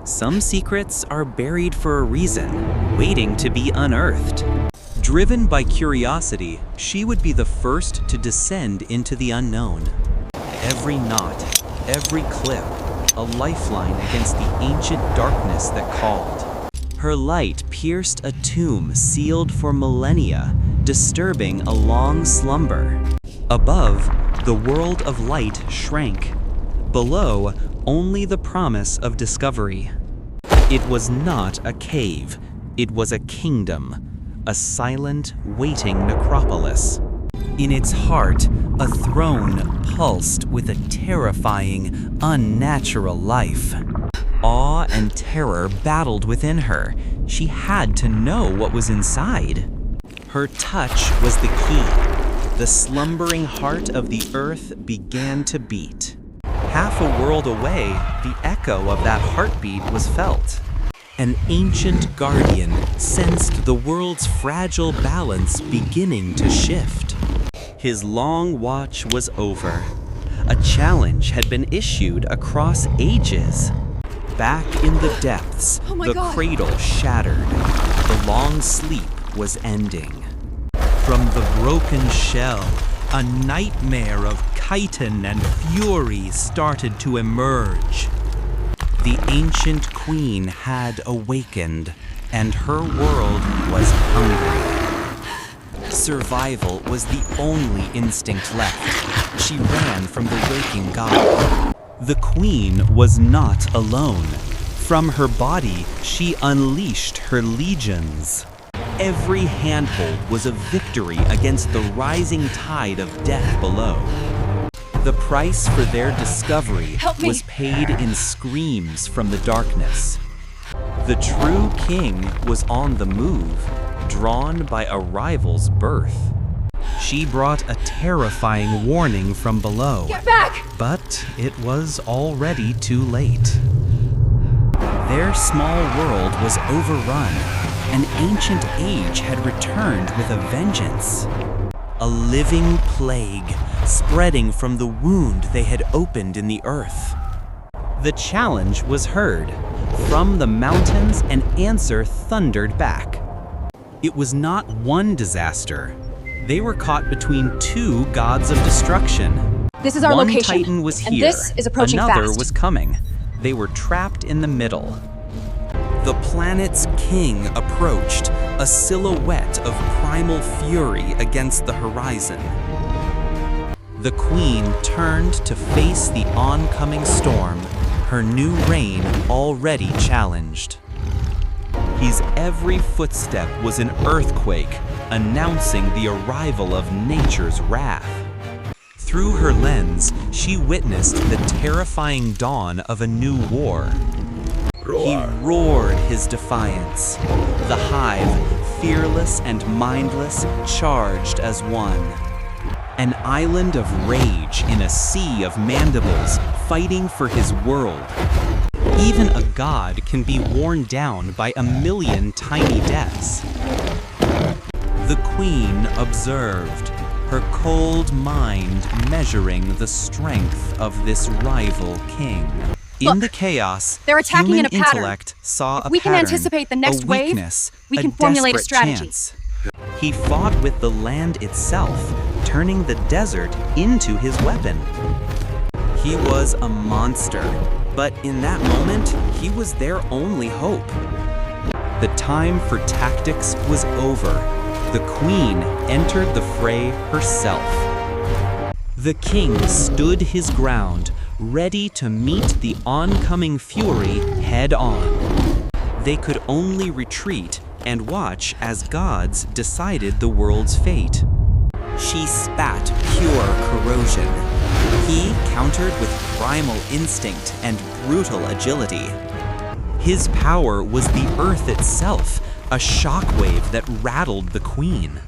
Some secrets are buried for a reason, waiting to be unearthed. Driven by curiosity, she would be the first to descend into the unknown. Every knot, every clip, a lifeline against the ancient darkness that called. Her light pierced a tomb sealed for millennia, disturbing a long slumber. Above, the world of light shrank. Below, only the promise of discovery. It was not a cave, it was a kingdom, a silent, waiting necropolis. In its heart, a throne pulsed with a terrifying, unnatural life. Awe and terror battled within her. She had to know what was inside. Her touch was the key. The slumbering heart of the earth began to beat. Half a world away, the echo of that heartbeat was felt. An ancient guardian sensed the world's fragile balance beginning to shift. His long watch was over. A challenge had been issued across ages. Back in the depths, the cradle shattered. The long sleep was ending. From the broken shell, a nightmare of chitin and fury started to emerge. The ancient queen had awakened, and her world was hungry. Survival was the only instinct left. She ran from the waking god. The queen was not alone. From her body, she unleashed her legions. Every handhold was a victory against the rising tide of death below. The price for their discovery was paid in screams from the darkness. The true king was on the move, drawn by a rival's birth. She brought a terrifying warning from below. Get back! But it was already too late. Their small world was overrun. An ancient age had returned with a vengeance. A living plague, spreading from the wound they had opened in the earth. The challenge was heard. From the mountains, an answer thundered back. It was not one disaster. They were caught between two gods of destruction. This is our location. One titan was here, and this is approaching another fast. was coming. They were trapped in the middle. The planet's king approached, a silhouette of primal fury against the horizon. The queen turned to face the oncoming storm, her new reign already challenged. His every footstep was an earthquake, announcing the arrival of nature's wrath. Through her lens, she witnessed the terrifying dawn of a new war. He roared his defiance. The hive, fearless and mindless, charged as one. An island of rage in a sea of mandibles, fighting for his world. Even a god can be worn down by a million tiny deaths. The queen observed, her cold mind measuring the strength of this rival king. In the chaos, they're attacking human in a pattern. Intellect saw If a we can pattern, anticipate the next a wave, weakness, we can formulate a strategy. Chance. He fought with the land itself, turning the desert into his weapon. He was a monster, but in that moment, he was their only hope. The time for tactics was over. The queen entered the fray herself. The king stood his ground, ready to meet the oncoming fury head-on. They could only retreat and watch as gods decided the world's fate. She spat pure corrosion. He countered with primal instinct and brutal agility. His power was the earth itself, a shockwave that rattled the queen.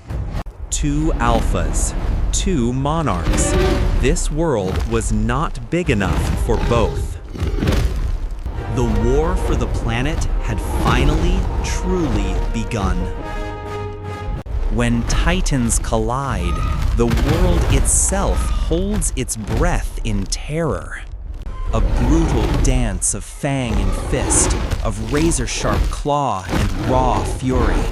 Two alphas, two monarchs. This world was not big enough for both. The war for the planet had finally, truly begun. When titans collide, the world itself holds its breath in terror. A brutal dance of fang and fist, of razor-sharp claw and raw fury.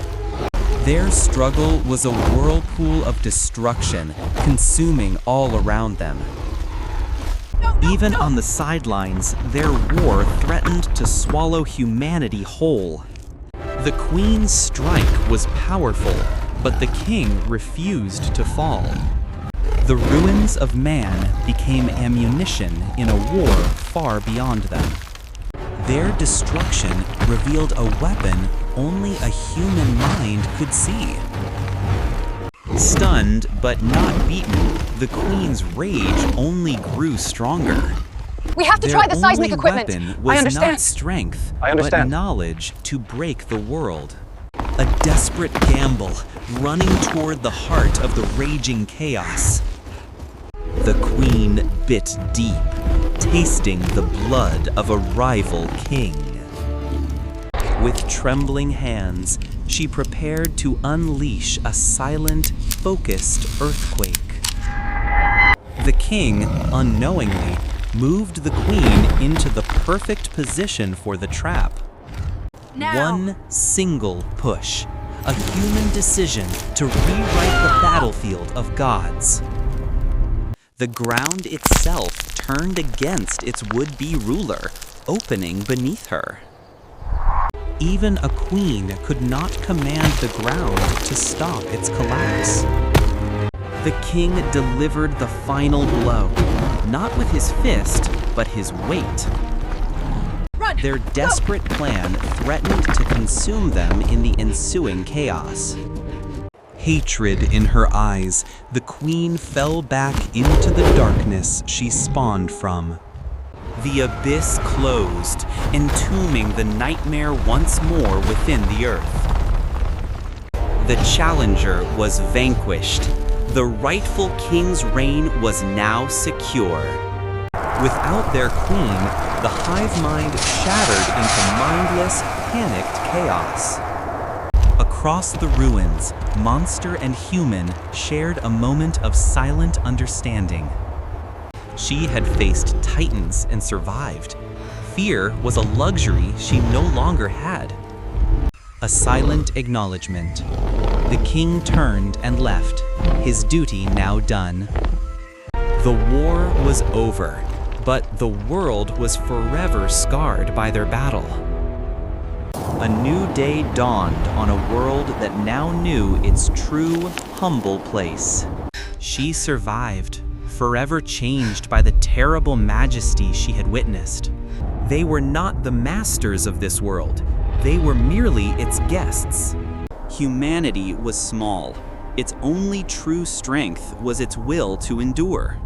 Their struggle was a whirlpool of destruction, consuming all around them. Even on the sidelines, their war threatened to swallow humanity whole. The Queen's strike was powerful, but the king refused to fall. The ruins of man became ammunition in a war far beyond them. Their destruction revealed a weapon only a human mind could see. Stunned but not beaten, the Queen's rage only grew stronger. We have to try the seismic equipment. Their only weapon was I understand. not strength, but knowledge to break the world. A desperate gamble, running toward the heart of the raging chaos. The Queen bit deep, tasting the blood of a rival king. With trembling hands, she prepared to unleash a silent, focused earthquake. The king, unknowingly, moved the Queen into the perfect position for the trap. Now. One single push, a human decision to rewrite the battlefield of gods. The ground itself turned against its would-be ruler, opening beneath her. Even a queen could not command the ground to stop its collapse. The king delivered the final blow, not with his fist, but his weight. Run! Their desperate plan threatened to consume them in the ensuing chaos. Hatred in her eyes, the Queen fell back into the darkness she spawned from. The abyss closed, entombing the nightmare once more within the earth. The challenger was vanquished. The rightful king's reign was now secure. Without their queen, the hive mind shattered into mindless, panicked chaos. Across the ruins, monster and human shared a moment of silent understanding. She had faced titans and survived. Fear was a luxury she no longer had. A silent acknowledgement. The king turned and left, his duty now done. The war was over, but the world was forever scarred by their battle. A new day dawned on a world that now knew its true, humble place. She survived, forever changed by the terrible majesty she had witnessed. They were not the masters of this world. They were merely its guests. Humanity was small. Its only true strength was its will to endure.